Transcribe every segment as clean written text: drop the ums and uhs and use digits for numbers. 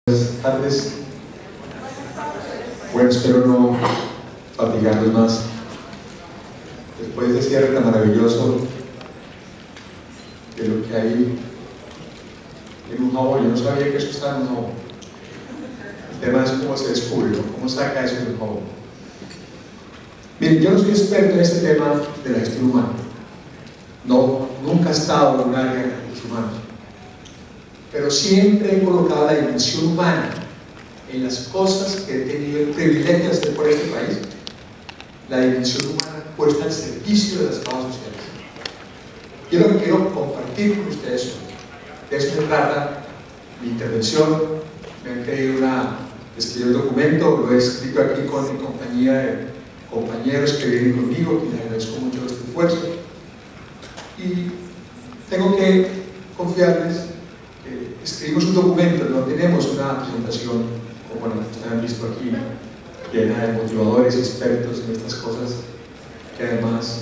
Buenas tardes. Bueno, espero no fatigarlos más. Después de cierre tan maravilloso de lo que hay en un jabón, yo no sabía que eso estaba en un jabón. El tema es cómo se descubre, ¿no? Cómo saca eso del jabón. Miren, yo no soy experto en este tema de la gestión humana. No, nunca he estado en un área de recursos humanos. Pero siempre he colocado la dimensión humana en las cosas que he tenido el privilegio de hacer por este país. La dimensión humana puesta al servicio de las causas sociales. Yo lo que quiero compartir con ustedes hoy, de eso se trata mi intervención. Me han pedido escribir un documento, lo he escrito aquí con mi compañía de compañeros que vienen conmigo, y les agradezco mucho este esfuerzo. Y tengo que confiarles que escribimos un documento, no tenemos una presentación como la que ustedes han visto aquí, llena de motivadores y expertos en estas cosas, que además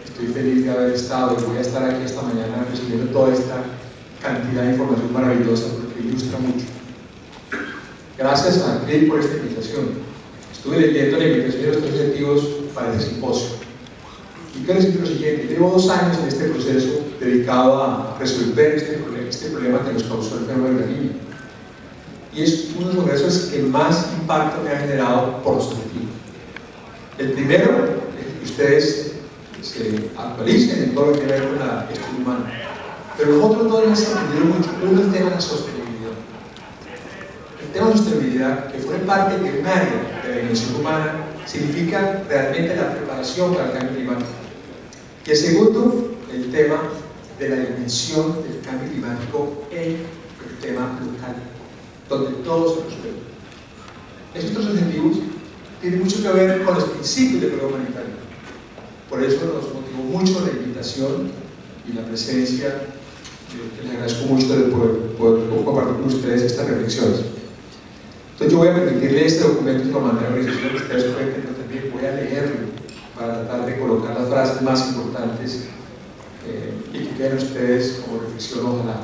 estoy feliz de haber estado y voy a estar aquí esta mañana recibiendo toda esta cantidad de información maravillosa porque ilustra mucho. Gracias a Cris por esta invitación. Estuve leyendo la invitación de los 3 objetivos para el simposio. Y quiero decir lo siguiente: llevo 2 años en este proceso dedicado a resolver este problema que nos causó el fenómeno de la niña. Y es uno de los congresos que más impacto me ha generado por los objetivos. El primero es que ustedes se actualicen en todo lo que tiene que ver con la gestión humana. Pero los otros dos me sorprendieron mucho. Uno es el tema de la sostenibilidad. El tema de la sostenibilidad, que forma parte de un área de la dimensión humana, significa realmente la preparación para el cambio climático. Y el segundo, el tema de la dimensión del cambio climático en el tema local, donde todos se resuelven. Estos 3 objetivos tienen mucho que ver con los principios del programa humanitario. Por eso nos motivó mucho la invitación y la presencia. Les agradezco mucho de poder compartir con ustedes estas reflexiones. Entonces yo voy a permitirle este documento de una manera organizacional que ustedes pueden tener también. Voy a leerlo para tratar de colocar las frases más importantes y que queden ustedes como reflexión, ojalá.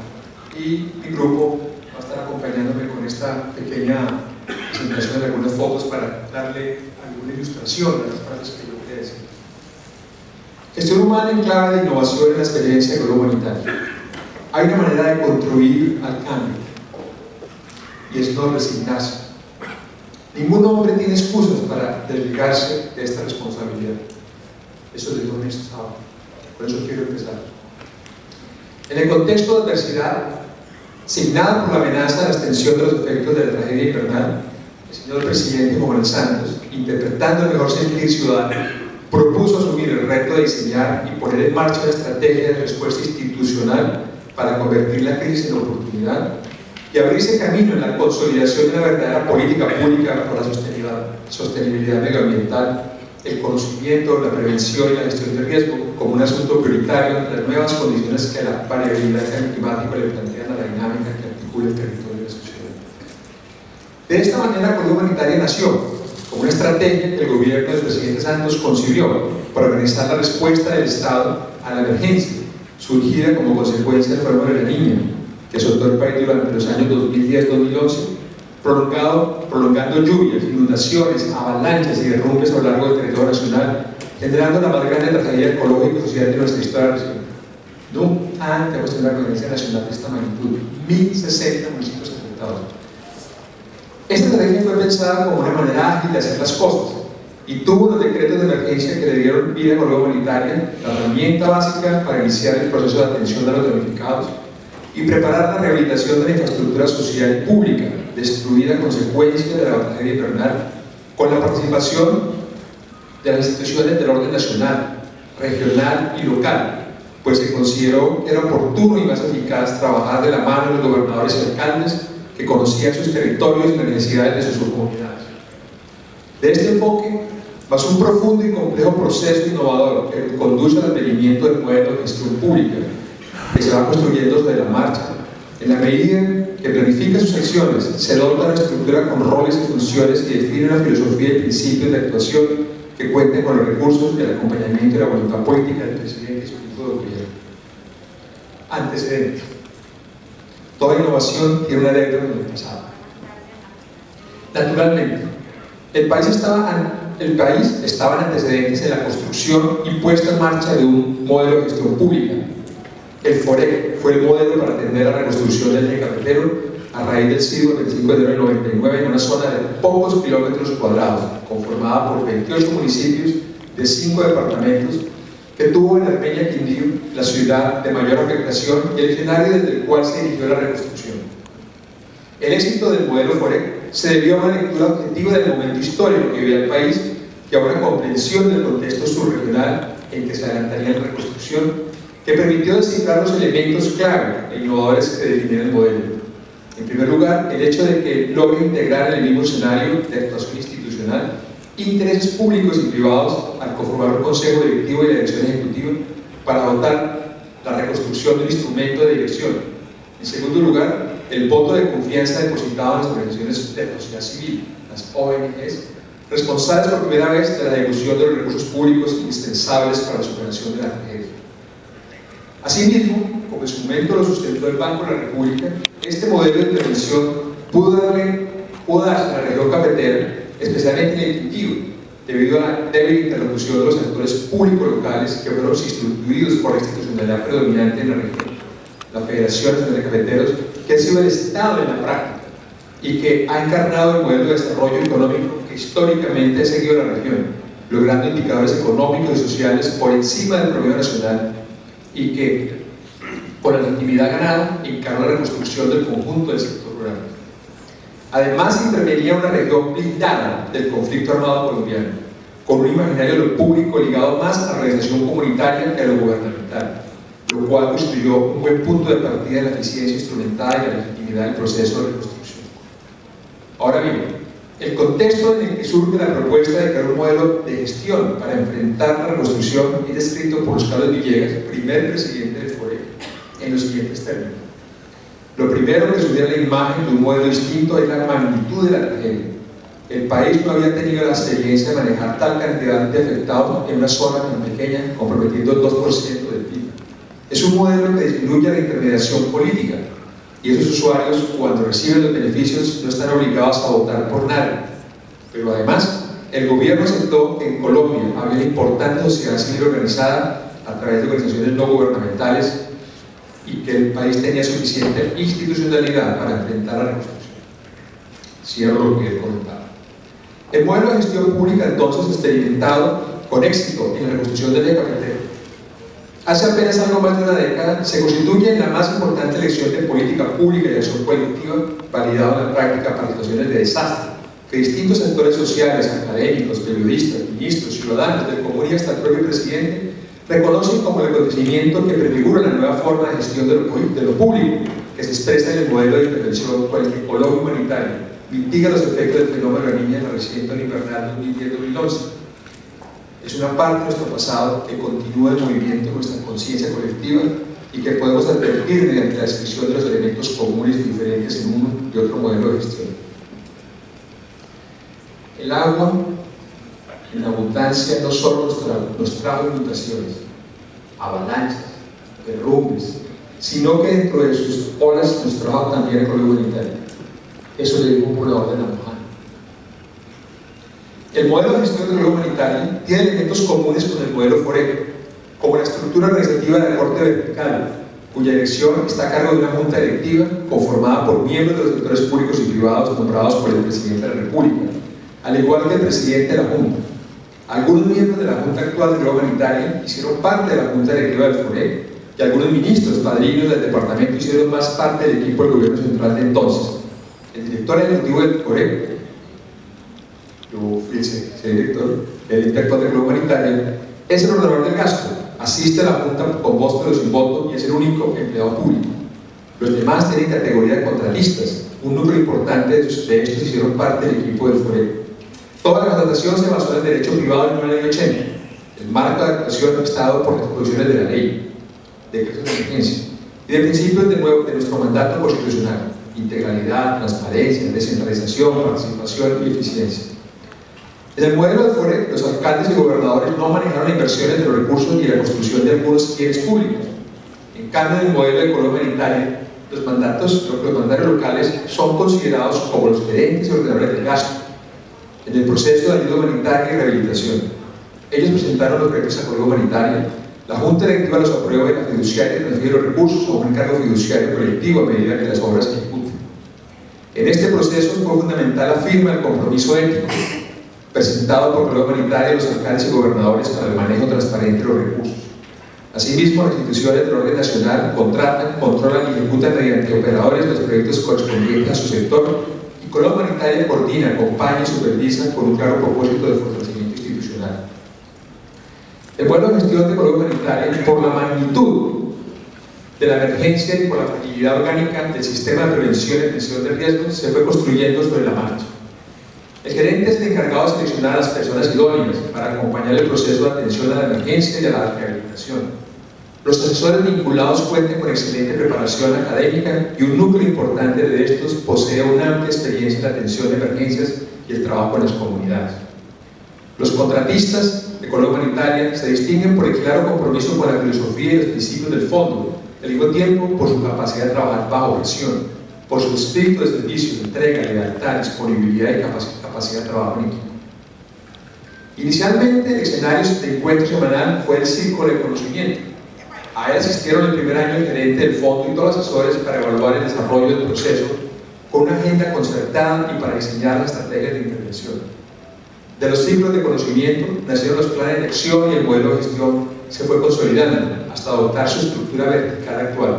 Y mi grupo va a estar acompañándome con esta pequeña presentación de algunas fotos para darle alguna ilustración de las frases que yo quería decir. Gestión humana en clave de innovación en la experiencia de lo humanitario. Hay una manera de contribuir al cambio, y es no resignarse. Ningún hombre tiene excusas para desligarse de esta responsabilidad. Eso es lo honesto. Por eso quiero empezar. En el contexto de adversidad, signada por la amenaza de la extensión de los efectos de la tragedia invernal, el señor presidente Juan Manuel Santos, interpretando el mejor sentir ciudadano, propuso asumir el reto de diseñar y poner en marcha una estrategia de respuesta institucional para convertir la crisis en oportunidad y abrirse camino en la consolidación de una verdadera política pública por la sostenibilidad medioambiental, el conocimiento, la prevención y la gestión del riesgo como un asunto prioritario ante las nuevas condiciones que la variabilidad del cambio climático le plantean a la dinámica que articula el territorio de la sociedad. De esta manera, la política humanitaria nació como una estrategia que el gobierno del presidente Santos concibió para organizar la respuesta del Estado a la emergencia surgida como consecuencia del fenómeno de la Niña, que azotó el país durante los años 2010-2011, prolongando lluvias, inundaciones, avalanchas y derrumbes a lo largo del territorio nacional, generando la más grande tragedia ecológica y social de nuestra historia reciente. Nunca antes hemos tenido una emergencia nacional de esta magnitud, 1060 municipios afectados. Esta estrategia fue pensada como una manera ágil de hacer las cosas y tuvo los decretos de emergencia que le dieron vida a la política humanitaria, la herramienta básica para iniciar el proceso de atención a los damnificados y preparar la rehabilitación de la infraestructura social y pública destruida a consecuencia de la tragedia invernal, con la participación de las instituciones del orden nacional, regional y local, pues se consideró que era oportuno y más eficaz trabajar de la mano de los gobernadores y alcaldes que conocían sus territorios y las necesidades de sus comunidades. De este enfoque basó un profundo y complejo proceso innovador que conduce al advenimiento del modelo de gestión pública, que se va construyendo sobre la marcha, en la medida que planifica sus acciones, se dota la estructura con roles y funciones y define una filosofía y principios de actuación que cuenten con los recursos, el acompañamiento y la voluntad política del presidente y su equipo de gobierno. Antecedentes. Toda innovación tiene una deuda en el pasado. Naturalmente, el país estaba en antecedentes en la construcción y puesta en marcha de un modelo de gestión pública. El FOREC fue el modelo para atender la reconstrucción del eje cafetero a raíz del sismo del 25 de enero del 99 en una zona de pocos kilómetros cuadrados, conformada por 28 municipios de 5 departamentos, que tuvo en Armenia, Quindío, la ciudad de mayor afectación y el escenario desde el cual se inició la reconstrucción. El éxito del modelo FOREC se debió a una lectura objetiva del momento histórico que vivía el país y a una comprensión del contexto subregional en que se adelantaría la reconstrucción, que permitió descifrar los elementos clave e innovadores que definían el modelo. En primer lugar, el hecho de que logre integrar en el mismo escenario de actuación institucional intereses públicos y privados al conformar un consejo directivo y la dirección ejecutiva para dotar la reconstrucción de un instrumento de dirección. En segundo lugar, el voto de confianza depositado en las organizaciones de la sociedad civil, las ONGs, responsables por primera vez de la ejecución de los recursos públicos indispensables para la superación de la tragedia. Asimismo, como en su momento lo sustentó el Banco de la República, este modelo de intervención pudo darse a la región cafetera, especialmente en el Quindío, debido a la débil interlocución de los actores públicos locales que fueron sustituidos por la institucionalidad predominante en la región, la Federación Nacional de Cafeteros, que ha sido el Estado en la práctica y que ha encarnado el modelo de desarrollo económico que históricamente ha seguido la región, logrando indicadores económicos y sociales por encima del promedio nacional y que, por la legitimidad ganada, encarna la reconstrucción del conjunto del sector rural. Además, intervenía una región blindada del conflicto armado colombiano, con un imaginario de lo público ligado más a la organización comunitaria que a lo gubernamental, lo cual constituyó un buen punto de partida de la eficiencia instrumental y la legitimidad del proceso de reconstrucción. Ahora bien, el contexto en el que surge la propuesta de crear un modelo de gestión para enfrentar la reconstrucción es descrito por Carlos Villegas, primer presidente del FOREC, en los siguientes términos. Lo primero que sugiere la imagen de un modelo distinto es la magnitud de la tragedia. El país no había tenido la experiencia de manejar tal cantidad de afectados en una zona tan pequeña, comprometiendo el 2% del PIB. Es un modelo que disminuye la intermediación política, y esos usuarios, cuando reciben los beneficios, no están obligados a votar por nada. Pero además, el gobierno aceptó que en Colombia había una importante sociedad civil organizada a través de organizaciones no gubernamentales y que el país tenía suficiente institucionalidad para enfrentar la reconstrucción. Cierro lo que he comentado. El modelo de gestión pública entonces experimentado con éxito en la reconstrucción del eje cafetero, hace apenas algo más de una década, se constituye en la más importante lección de política pública y de acción colectiva validada en la práctica para situaciones de desastre, que distintos sectores sociales, académicos, periodistas, ministros, ciudadanos del común y hasta el propio presidente reconocen como el acontecimiento que prefigura la nueva forma de gestión de lo público, que se expresa en el modelo de intervención con el que Colombia humanitaria mitiga los efectos del fenómeno de la niña en la reciente invernal 2010-2011. Es una parte de nuestro pasado que continúa el movimiento de nuestra conciencia colectiva y que podemos advertir mediante la descripción de los elementos comunes y diferentes en uno y otro modelo de gestión. El agua en abundancia no solo nos trajo inundaciones, avalanchas, derrumbes, sino que dentro de sus olas nos trajo también el problema humanitario. Eso le dijo un poblador de la Mojana. El modelo de gestión del problema humanitario tiene elementos comunes con el modelo FOREC, como la estructura organizativa de la Corte Vertical, cuya dirección está a cargo de una junta directiva conformada por miembros de los sectores públicos y privados nombrados por el presidente de la República, al igual que el presidente de la Junta. Algunos miembros de la Junta actual de Problema Humanitario hicieron parte de la Junta Directiva del FOREC y algunos ministros, padrinos del departamento hicieron más parte del equipo del gobierno central de entonces. El director ejecutivo del FOREC, yo fui ese director, el director de Problema Humanitario, es el ordenador del gasto, asiste a la Junta con voz pero sin voto y es el único empleado público. Los demás tienen categoría de contratistas, un número importante de estos hicieron parte del equipo del FOREC. Toda la contratación se basó en el derecho privado en la ley 80. El marco de actuación está dado por las disposiciones de la ley, decretos de emergencia, y de principios de nuestro mandato constitucional: integralidad, transparencia, descentralización, participación y eficiencia. En el modelo de FOREC, los alcaldes y gobernadores no manejaron inversiones de los recursos ni la construcción de algunos bienes públicos. En cambio, en el modelo de Colombia Humanitaria, los mandatarios locales son considerados como los gerentes y ordenadores del gasto en el proceso de ayuda humanitaria y rehabilitación. Ellos presentaron los proyectos de apoyo humanitario, la Junta Directiva los aprueba y la fiduciaria transfiere los recursos como un cargo fiduciario colectivo a medida que las obras se ejecuten. En este proceso fue fundamental la firma del compromiso ético presentado por Colombia Humanitaria a los alcaldes y gobernadores para el manejo transparente de los recursos. Asimismo, las instituciones del orden nacional contratan, controlan y ejecutan mediante operadores los proyectos correspondientes a su sector y Colombia Humanitaria coordina, acompaña y supervisa con un claro propósito de fortalecimiento institucional. El modelo de gestión de Colombia Humanitaria, por la magnitud de la emergencia y por la fragilidad orgánica del sistema de prevención y atención de riesgos, se fue construyendo sobre la marcha. El gerente es el encargado de seleccionar a las personas idóneas para acompañar el proceso de atención a la emergencia y a la rehabilitación. Los asesores vinculados cuentan con excelente preparación académica y un núcleo importante de estos posee una amplia experiencia en la atención de emergencias y el trabajo en las comunidades. Los contratistas de Colombia Humanitaria se distinguen por el claro compromiso con la filosofía y los principios del fondo, al mismo tiempo por su capacidad de trabajar bajo presión, por su espíritu de servicio, entrega, lealtad, disponibilidad y capacidad de trabajo en equipo. Inicialmente, el escenario de encuentro semanal fue el Círculo de Conocimiento. A él asistieron el primer año el gerente del fondo y todos los asesores para evaluar el desarrollo del proceso con una agenda concertada y para diseñar las estrategias de intervención. De los ciclos de conocimiento nacieron los planes de acción y el modelo de gestión se fue consolidando hasta adoptar su estructura vertical actual.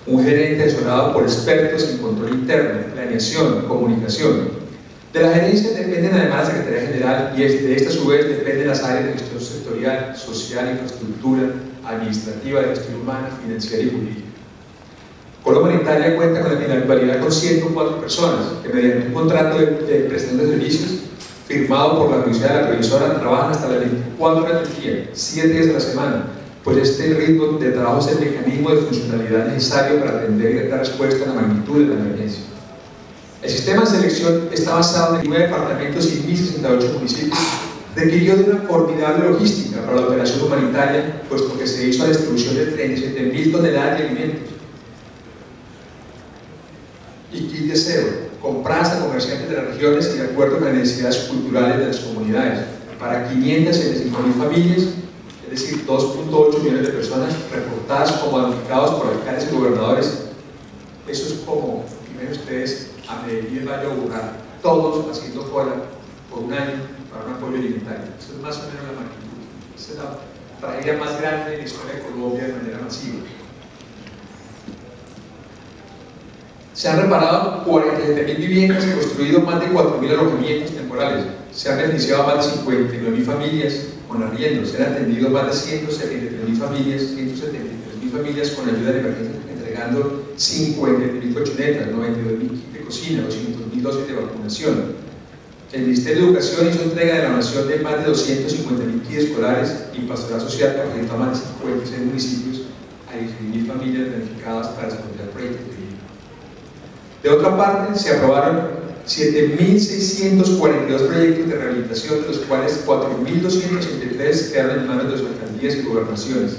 Un gerente asesorado por expertos en control interno, planeación, comunicación. De la gerencia dependen además la Secretaría General y de esta a su vez dependen las áreas de gestión sectorial, social, infraestructura, administrativa, de gestión humana, financiera y jurídica. Colombia Humanitaria cuenta con la actualidad con 104 personas que mediante un contrato de prestación de servicios firmado por la fiduciaria de la revisora trabajan hasta las 24 horas del día, 7 días de la semana, pues este ritmo de trabajo es el mecanismo de funcionalidad necesario para atender y dar respuesta a la magnitud de la emergencia. El sistema de selección está basado en 9 departamentos y 1.068 municipios. Requirió de una formidable logística para la operación humanitaria, puesto que se hizo la distribución de 37.000 toneladas de alimentos y kit de cero, compradas a comerciantes de las regiones y de acuerdo con las necesidades culturales de las comunidades, para 575.000 familias, es decir, 2.8 millones de personas reportadas como damnificados por alcaldes y gobernadores. Eso es como, primero ustedes, a Medellín, Valle o Burral, todos haciendo cola por un año para un apoyo alimentario. Eso es más o menos la magnitud. Esa es la tragedia más grande de la historia de Colombia de manera masiva. Se han reparado 47.000 viviendas y construido más de 4.000 alojamientos temporales. Se han beneficiado a más de 59.000 familias con arriendo. Se han atendido más de 173.000 familias con ayuda de emergencia, entregando 50.000 colchonetas, 92.000 kits de cocina, 200.000 dosis de vacunación. El Ministerio de Educación hizo entrega de la donación de más de 250.000 kits escolares y Pastoral Social capacitó a más de 56 municipios a 16.000 familias beneficiadas para desarrollar proyectos de vida. De otra parte, se aprobaron 7.642 proyectos de rehabilitación, de los cuales 4.283 quedaron en manos de las alcaldías y gobernaciones,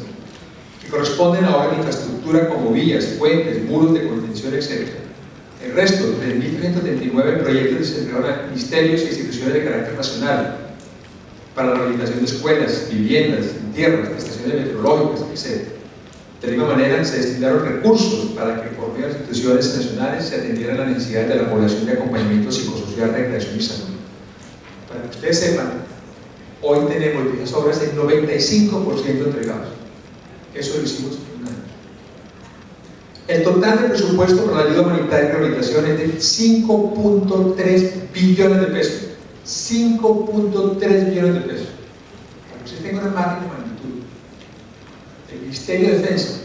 que corresponden a obras de infraestructura como vías, puentes, muros de contención, etc. El resto, 3.339 proyectos se entregaron a ministerios e instituciones de carácter nacional para la rehabilitación de escuelas, viviendas, tierras, estaciones meteorológicas, etc. De la misma manera, se destinaron recursos para que por medio de las instituciones nacionales se atendieran las necesidades de la población de acompañamiento psicosocial, recreación y salud. Para que ustedes sepan, hoy tenemos de esas obras el 95% entregados. Eso lo hicimos en un año. El total de presupuesto para la ayuda humanitaria y rehabilitación es de 5.3 billones de pesos. 5.3 billones de pesos. Para que ustedes tengan una margen de magnitud. El Ministerio de Defensa,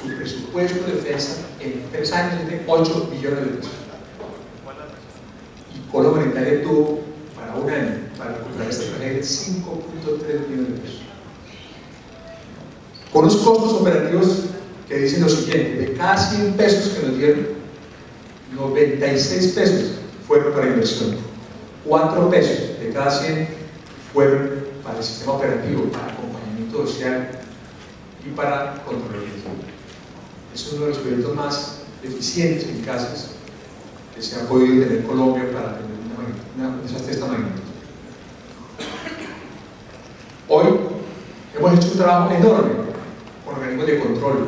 su presupuesto de defensa en 3 años es de 8 billones de pesos. Y Colombia Humanitaria tuvo para un año, para recuperar esta tragedia, 5.3 billones de pesos. Con unos costos operativos que dicen lo siguiente: de cada 100 pesos que nos dieron, 96 pesos fueron para inversión, 4 pesos de cada 100 fueron para el sistema operativo, para acompañamiento social y para control de riesgo. Es uno de los proyectos más eficientes, eficaces que se ha podido tener Colombia para tener un desastre de esta magnitud. Hoy hemos hecho un trabajo enorme con organismos de control,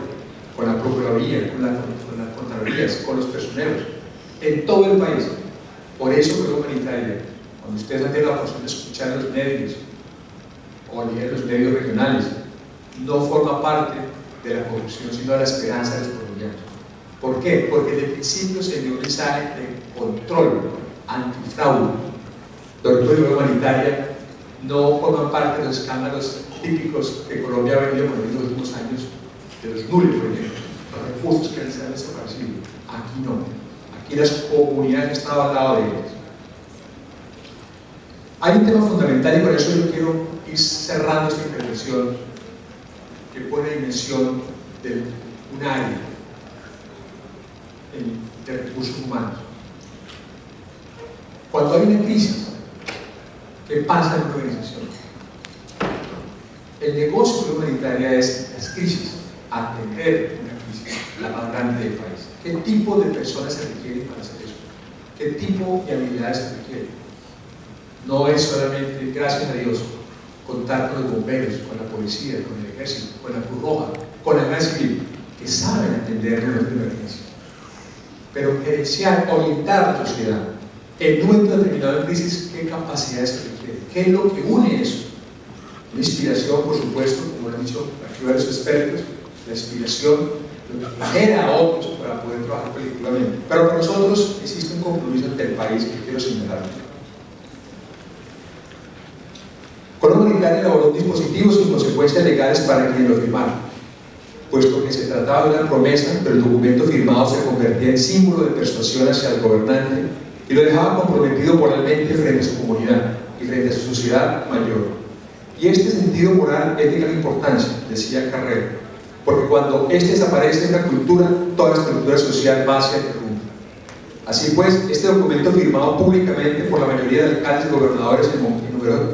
con la Procuraduría, con las Contralorías, con los personeros, en todo el país. Por eso Colombia Humanitaria, cuando ustedes han tenido la posibilidad de escuchar a los medios o leer los medios regionales, no forma parte de la corrupción, sino de la esperanza de los colombianos. ¿Por qué? Porque desde el principio se dio un mensaje de control, antifraude. Los Colombia Humanitaria no forman parte de los escándalos típicos que Colombia ha venido con los últimos años, de los nulos, por ejemplo, los recursos que se han desaparecido. Aquí no. Aquí las comunidades están al lado de ellas. Hay un tema fundamental y por eso yo quiero ir cerrando esta intervención que pone la dimensión de un área de recursos humanos. Cuando hay una crisis, ¿qué pasa en una organización? El negocio de la humanitaria es las crisis, atender una crisis, la más grande del país. ¿Qué tipo de personas se requieren para hacer eso? ¿Qué tipo de habilidades se requieren? No es solamente, gracias a Dios, contar con los bomberos, con la policía, con el ejército, con la Cruz Roja, con la Guardia Civil, que saben atender nuestras emergencias. Pero gerenciar, orientar a la sociedad en un momento determinado de crisis, ¿qué capacidades se requieren? ¿Qué es lo que une eso? La inspiración, por supuesto, como lo han dicho aquí varios expertos, la inspiración, lo que genera a otros para poder trabajar colectivamente. Pero para nosotros existe un compromiso ante el país que quiero señalar. Colombia Humanitaria elaboró dispositivos y consecuencias legales para quienes lo firmaron, puesto que se trataba de una promesa, pero el documento firmado se convertía en símbolo de persuasión hacia el gobernante y lo dejaba comprometido moralmente frente a su comunidad y frente a su sociedad mayor. Y este sentido moral es de gran importancia, decía Carrera, porque cuando este desaparece en la cultura, toda la estructura social va hacia el rumbo. Así pues, este documento firmado públicamente por la mayoría de alcaldes y gobernadores en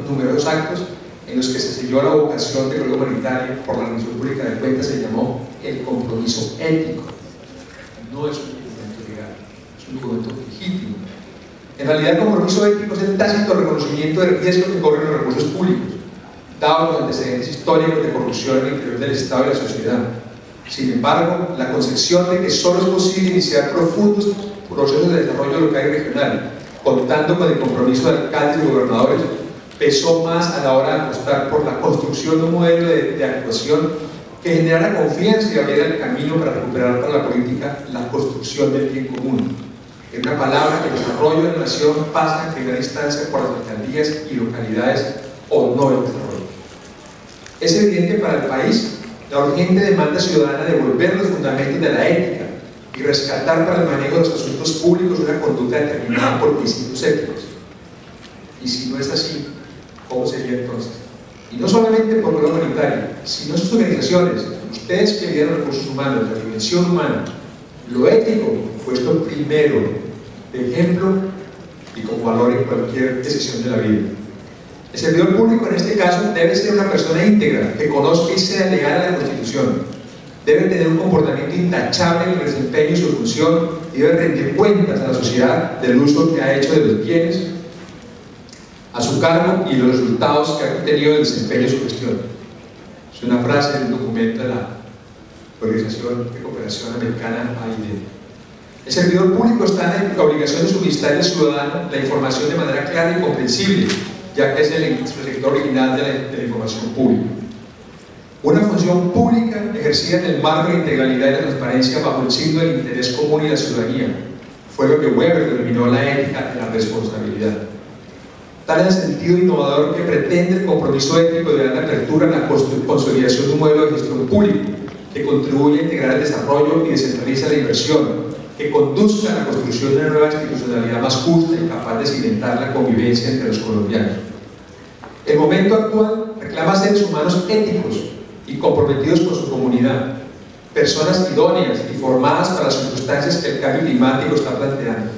numerosos actos en los que se selló la vocación de Colombia Humanitaria por la Rendición Pública de Cuentas, se llamó el compromiso ético. No es un documento legal, es un documento legítimo. En realidad, el compromiso ético es el tácito reconocimiento del riesgo que corren los recursos públicos, dados los antecedentes históricos de corrupción en el interior del Estado y la sociedad. Sin embargo, la concepción de que solo es posible iniciar profundos procesos de desarrollo local y regional, contando con el compromiso de alcaldes y gobernadores, pesó más a la hora de apostar por la construcción de un modelo de actuación que generara confianza y abriera el camino para recuperar para la política la construcción del bien común. En una palabra, el desarrollo de la nación pasa en primera instancia por las alcaldías y localidades o no el desarrollo. Es evidente para el país la urgente demanda ciudadana de volver los fundamentos de la ética y rescatar para el manejo de los asuntos públicos una conducta determinada por principios éticos. Y si no es así, ¿cómo sería entonces? Y no solamente por Colombia Humanitaria, sino sus organizaciones, ustedes que lideran recursos humanos, la dimensión humana, lo ético puesto primero de ejemplo y como valor en cualquier decisión de la vida. El servidor público en este caso debe ser una persona íntegra, que conozca y sea leal a la Constitución. Debe tener un comportamiento intachable en el desempeño de su función y debe rendir cuentas a la sociedad del uso que ha hecho de los bienes a su cargo y los resultados que ha tenido del desempeño de su gestión. Es una frase del documento de la Organización de Cooperación Americana, AID. El servidor público está en la obligación de suministrar al ciudadano la información de manera clara y comprensible, ya que es el sector original de la información pública. Una función pública ejercida en el marco de la integralidad y la transparencia bajo el signo del interés común y la ciudadanía. Fue lo que Weber denominó la ética de la responsabilidad. Tal es el sentido innovador que pretende el compromiso ético de dar la apertura a la consolidación de un modelo de gestión público que contribuye a integrar el desarrollo y descentraliza la inversión, que conduzca a la construcción de una nueva institucionalidad más justa y capaz de cimentar la convivencia entre los colombianos. El momento actual reclama seres humanos éticos y comprometidos con su comunidad, personas idóneas y formadas para las circunstancias que el cambio climático está planteando,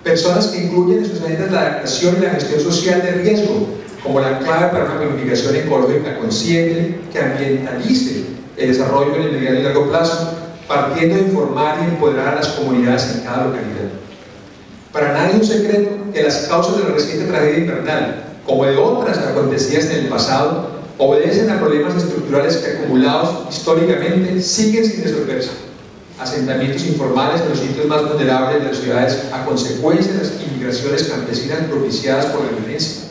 personas que incluyen en sus agendas la adaptación y la gestión social de riesgo como la clave para una planificación ecológica consciente que ambientalice el desarrollo en el mediano y largo plazo partiendo de informar y empoderar a las comunidades en cada localidad. Para nadie es un secreto que las causas de la reciente tragedia invernal, como de otras acontecidas en el pasado, obedecen a problemas estructurales que, acumulados históricamente, siguen sin resolverse. Asentamientos informales en los sitios más vulnerables de las ciudades a consecuencia de las inmigraciones campesinas propiciadas por la violencia.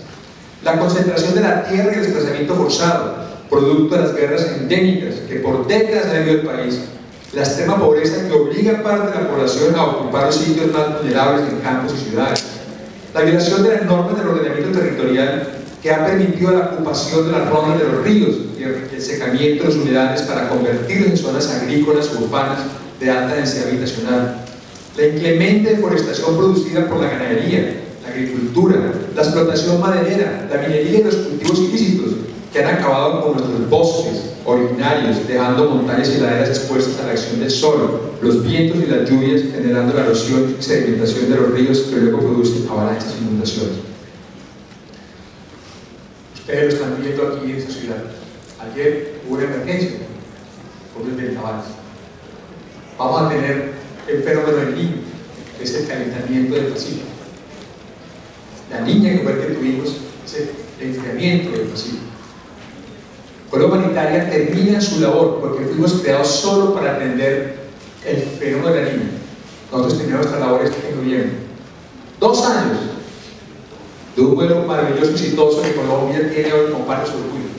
La concentración de la tierra y el desplazamiento forzado, producto de las guerras endémicas que por décadas han vivido el país. La extrema pobreza que obliga a parte de la población a ocupar los sitios más vulnerables en campos y ciudades. La violación de las normas del ordenamiento territorial que ha permitido la ocupación de las rondas de los ríos y el secamiento de los humedales para convertirlos en zonas agrícolas o urbanas de alta densidad habitacional. La inclemente deforestación producida por la ganadería, la agricultura, la explotación maderera, la minería y los cultivos ilícitos que han acabado con nuestros bosques originarios, dejando montañas y laderas expuestas a la acción del sol, los vientos y las lluvias, generando la erosión y sedimentación de los ríos que luego producen avalanchas e inundaciones. Ustedes lo están viendo aquí en esta ciudad. Ayer hubo una emergencia por los vendavales. Vamos a tener el fenómeno del Niño, que es el calentamiento del Pacífico. La niña que fue que tuvimos es el enfriamiento del Pacífico. Colombia Humanitaria termina su labor porque fuimos creados solo para atender el fenómeno de la niña. Nosotros terminamos nuestra labor en noviembre. 2 años de un vuelo maravilloso y exitoso que Colombia tiene hoy, comparte su orgullo.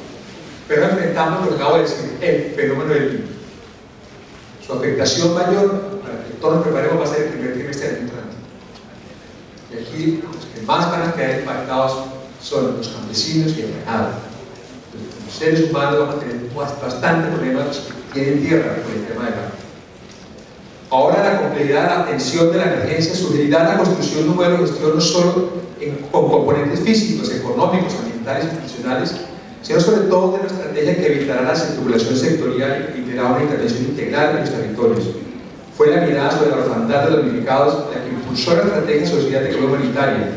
Pero enfrentamos lo que acabo de decir, el fenómeno del niño. Su afectación mayor, para que todos nos preparemos, va a ser el primer trimestre del entrante. Y aquí los que más van a quedar impactados son los campesinos y el ganado. Los seres humanos vamos a tener bastante problemas que tienen tierra por el tema del agua. Ahora la complejidad de la atención de la emergencia sugerirá la construcción de un modelo de gestión no solo con componentes físicos, económicos, ambientales y institucionales, sino sobre todo de una estrategia que evitará la circulación sectorial y permitirá una intervención integral en los territorios. Fue la mirada sobre la orfandad de los damnificados la que impulsó la estrategia social de Colombia Humanitaria,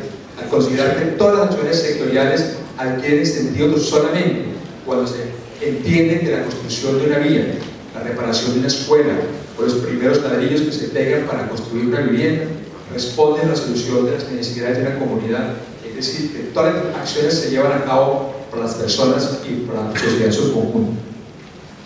al considerar que todas las acciones sectoriales adquieren sentido solamente cuando se entiende que la construcción de una vía, la reparación de una escuela o los primeros ladrillos que se pegan para construir una vivienda responden a la solución de las necesidades de una comunidad, es decir, que todas las acciones se llevan a cabo por las personas y por la sociedad en su conjunto.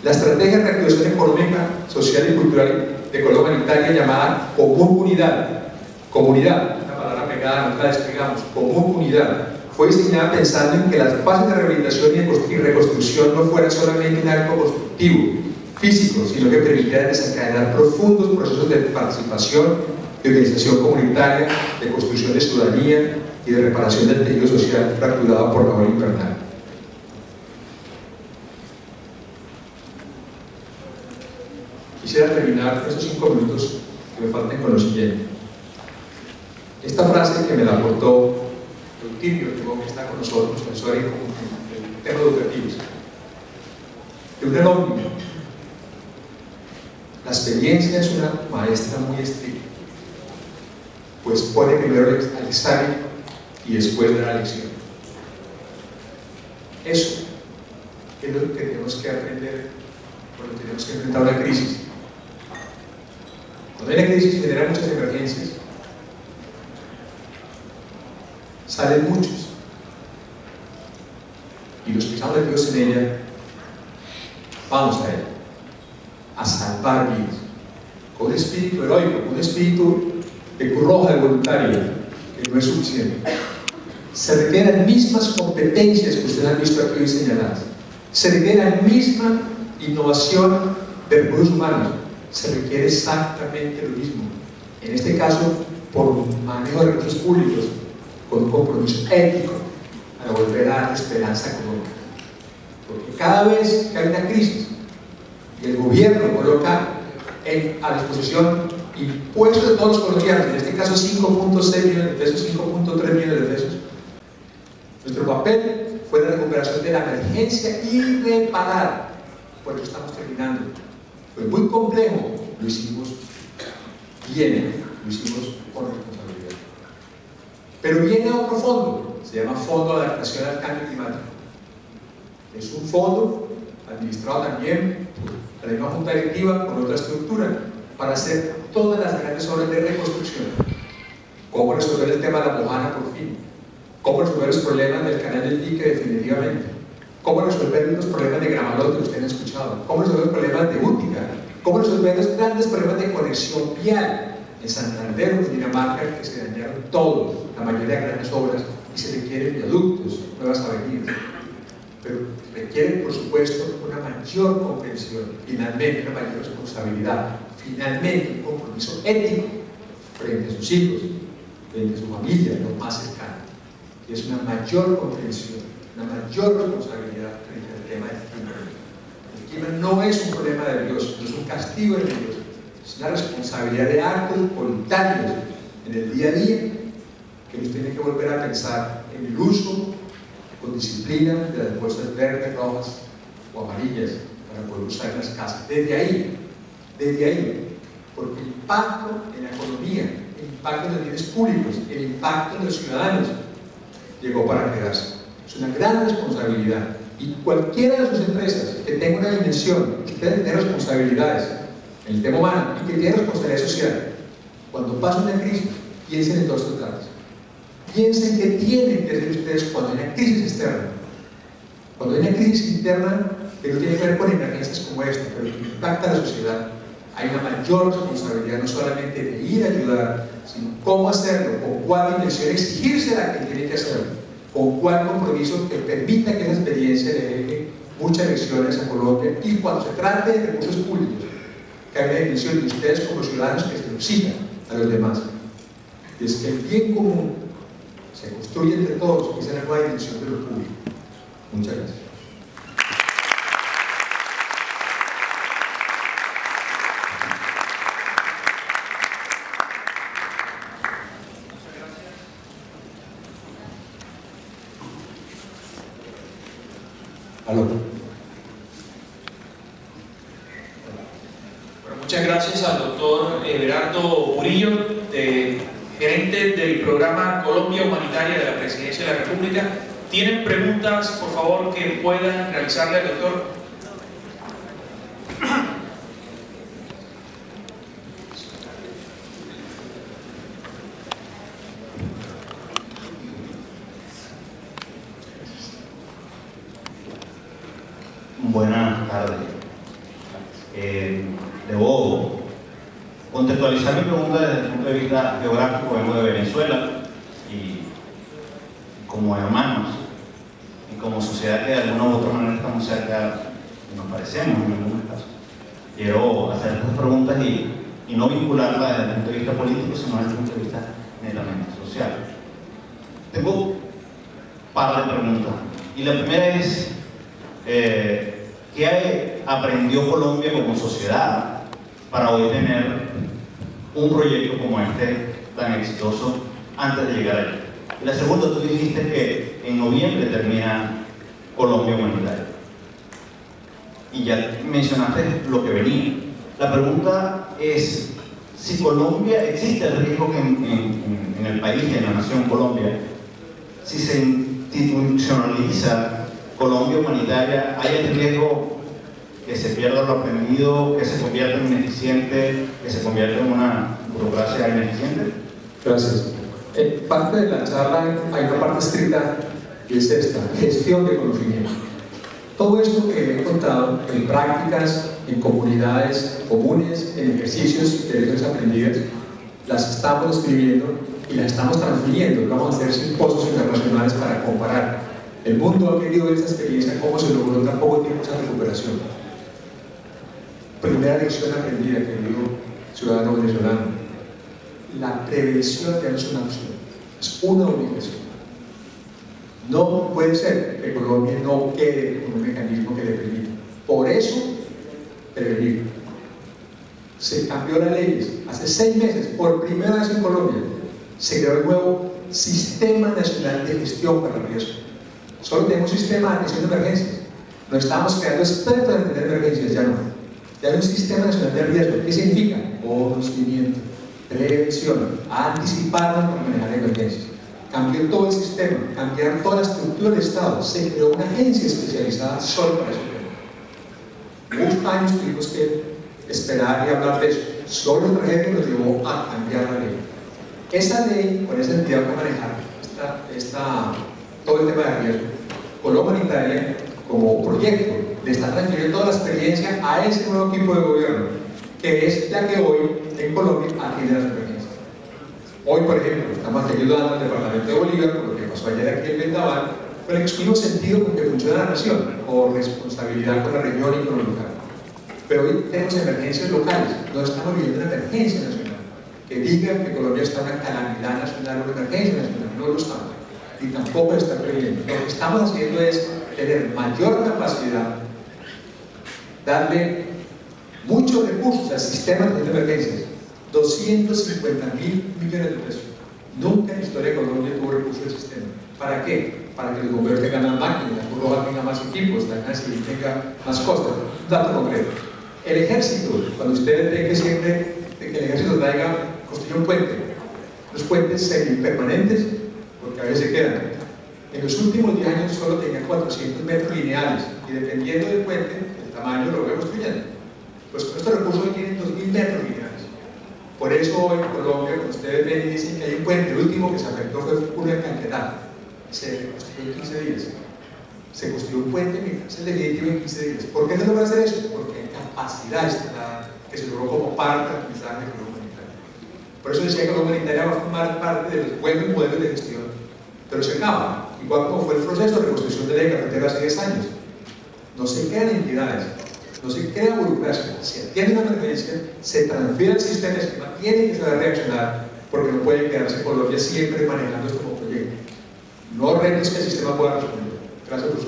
La estrategia de reactivación económica, social y cultural de Colombia Humanitaria llamada comunidad, una palabra pegada, no la despegamos, comunidad, fue diseñada pensando en que las fases de rehabilitación y reconstrucción no fueran solamente un acto constructivo, físico, sino que permitieran desencadenar profundos procesos de participación, de organización comunitaria, de construcción de ciudadanía y de reparación del tejido social fracturado por la ola invernal. Quisiera terminar estos 5 minutos que me faltan con lo siguiente. Esta frase que me la aportó Eutimio, que está con nosotros, profesor en temas educativos, de un alumno. La experiencia es una maestra muy estricta, pues pone primero el examen y después da la lección. Eso es lo que tenemos que aprender cuando tenemos que enfrentar una crisis. Cuando hay una crisis genera muchas emergencias, salen muchos, y los que estamos metidos en ella vamos a ella, a salvar vidas, con un espíritu heroico, con un espíritu de Cruz Roja, de voluntario, que no es suficiente. Se requieren las mismas competencias que ustedes han visto aquí hoy señaladas, se requiere la misma innovación de recursos humanos, se requiere exactamente lo mismo, en este caso por manejo de recursos públicos, con un compromiso ético para volver a dar esperanza económica. Porque cada vez que hay una crisis y el gobierno coloca a disposición impuestos de todos los colombianos, en este caso 5.6 millones de pesos, 5.3 millones de pesos, nuestro papel fue la recuperación de la emergencia irreparada. Por eso estamos terminando. Fue muy complejo, lo hicimos bien, lo hicimos con responsabilidad. Pero viene otro fondo, se llama Fondo de Adaptación al Cambio Climático. Es un fondo administrado también por la misma junta directiva con otra estructura, para hacer todas las grandes obras de reconstrucción. Cómo resolver el tema de la Mojana por fin, cómo resolver los problemas del canal del dique definitivamente, cómo resolver los problemas de Gramalote que ustedes han escuchado, cómo resolver los problemas de Útica, cómo resolver los grandes problemas de conexión vial en Santander o en Dinamarca, que se dañaron todos, la mayoría de grandes obras, y se requieren viaductos, nuevas avenidas. Pero requieren, por supuesto, una mayor comprensión, finalmente una mayor responsabilidad, finalmente un compromiso ético frente a sus hijos, frente a su familia, lo más cercano. Y es una mayor comprensión, una mayor responsabilidad frente al tema del clima. El clima no es un problema de Dios, no es un castigo de Dios, es una responsabilidad de actos voluntarios en el día a día que nos tiene que volver a pensar en el uso con disciplina de las bolsas verdes, rojas o amarillas para poder usar en las casas. Desde ahí, porque el impacto en la economía, el impacto en los bienes públicos, el impacto en los ciudadanos llegó para quedarse. Es una gran responsabilidad, y cualquiera de sus empresas que tenga una dimensión, que tenga responsabilidades en el tema humano y que tiene responsabilidad social, cuando pasa una crisis, piensen en todos estos datos. Piensen qué tienen que hacer ustedes cuando hay una crisis externa. Cuando hay una crisis interna que no tiene que ver con emergencias como esta, pero que impacta a la sociedad, hay una mayor responsabilidad no solamente de ir a ayudar, sino cómo hacerlo, con cuál dimensión exigirse a quien tiene que hacerlo, con cuál compromiso que permita que esa experiencia le deje muchas lecciones a Colombia, y cuando se trate de recursos públicos, que hay una dimensión de ustedes como ciudadanos que se lo exijan a los demás. Es que el bien común se construye entre todos, y esa es la nueva dimensión de lo público. Muchas gracias. Aló. Bueno, muchas gracias al doctor Everardo Murillo, gerente del programa Colombia Humanitaria de la Presidencia de la República. ¿Tienen preguntas, por favor, que puedan realizarle al doctor? Buenas tardes. Debo contextualizar mi pregunta desde el punto de vista geográfico. Vengo de Venezuela, y como hermanos y como sociedad que de alguna u otra manera estamos cerca y nos parecemos en algunos casos, quiero hacer estas preguntas y no vincularlas desde el punto de vista político, sino desde el punto de vista netamente social. Tengo un par de preguntas, y la primera es ¿qué aprendió Colombia como sociedad para hoy tener un proyecto como este tan exitoso antes de llegar allí? Y la segunda, tú dijiste que en noviembre termina Colombia Humanitaria, y ya mencionaste lo que venía. La pregunta es, si Colombia, existe el riesgo que en el país y en la nación Colombia, si se institucionaliza Colombia Humanitaria, ¿hay el riesgo que se pierda lo aprendido, que se convierta en ineficiente, que se convierta en una burocracia ineficiente? Gracias. En parte de la charla hay una parte estricta, que es esta: gestión de conocimiento. Todo esto que he contado en prácticas, en comunidades comunes, en ejercicios de lecciones aprendidas, las estamos escribiendo y las estamos transfiriendo. Vamos a hacer simposios internacionales para comparar. El mundo ha querido ver esa experiencia, cómo se logró en tan poco tiempo esa recuperación. Primera lección aprendida, querido ciudadano venezolano: la prevención ya no es una opción, es una obligación. No puede ser que Colombia no quede con un mecanismo que le permita. Por eso, prevenir. Se cambió las leyes. Hace 6 meses, por primera vez en Colombia, se creó el nuevo Sistema Nacional de Gestión para el Riesgo. Solo tenemos un sistema de atención de emergencias. No estamos creando expertos en atender emergencias, ya no. Ya hay un sistema nacional de riesgo. ¿Qué significa? Conocimiento, prevención, anticiparnos para manejar emergencias. Cambió todo el sistema, cambiaron toda la estructura del Estado. Se creó una agencia especializada solo para ese Muchos años tuvimos que esperar y hablar de eso. Solo el tragedia nos llevó a cambiar la ley. Esa ley, con esa entidad que manejar todo el tema de riesgo, con la humanitaria como proyecto, le está transfiriendo toda la experiencia a ese nuevo equipo de gobierno, que es la que hoy en Colombia atiende las emergencias. Hoy, por ejemplo, estamos ayudando al Departamento de Bolívar, por lo que pasó ayer aquí en Vendaval, con el exclusivo sentido con que funciona la nación, por responsabilidad con la región y con lo local. Pero hoy tenemos emergencias locales, no estamos viviendo una emergencia nacional. Que digan que Colombia está en una calamidad nacional o una emergencia nacional, no lo estamos. Y tampoco está previendo. Lo que estamos haciendo es tener mayor capacidad, darle muchos recursos al sistema de emergencias, 250.000 millones de pesos. Nunca en la historia de Colombia tuvo recursos del sistema. ¿Para qué? Para que los bomberos tengan más máquinas, la Cruz Roja tenga más equipos, la Guardia Civil tenga más cosas. Un dato concreto. El ejército, cuando ustedes ven que siempre que el ejército construye un puente, los puentes semipermanentes, porque a veces se quedan. En los últimos 10 años solo tenía 400 metros lineales y dependiendo del puente, el tamaño lo voy construyendo. Pues con estos recursos hoy tienen 2.000 metros lineales. Por eso hoy en Colombia, cuando ustedes ven y dicen que hay un puente, el último que se afectó fue uno en Caquetá. Se construyó en 15 días. Se construyó un puente en definitivo en 15 días. ¿Por qué se logra hacer eso? Porque hay capacidad instalada que se logró como parte del aprendizaje de la humanitaria. Por eso decía que la humanitaria va a formar parte de los buenos modelos de gestión, pero se acaba. Igual como fue el proceso de reconstrucción de la carretera hace 10 años. No se crean entidades, no se crea burocracia, se atiende una emergencia, se transfiere al sistema, el sistema tiene que saber reaccionar, porque no puede quedarse Colombia siempre manejando esto como proyecto. No retos que el sistema pueda responder. Gracias por su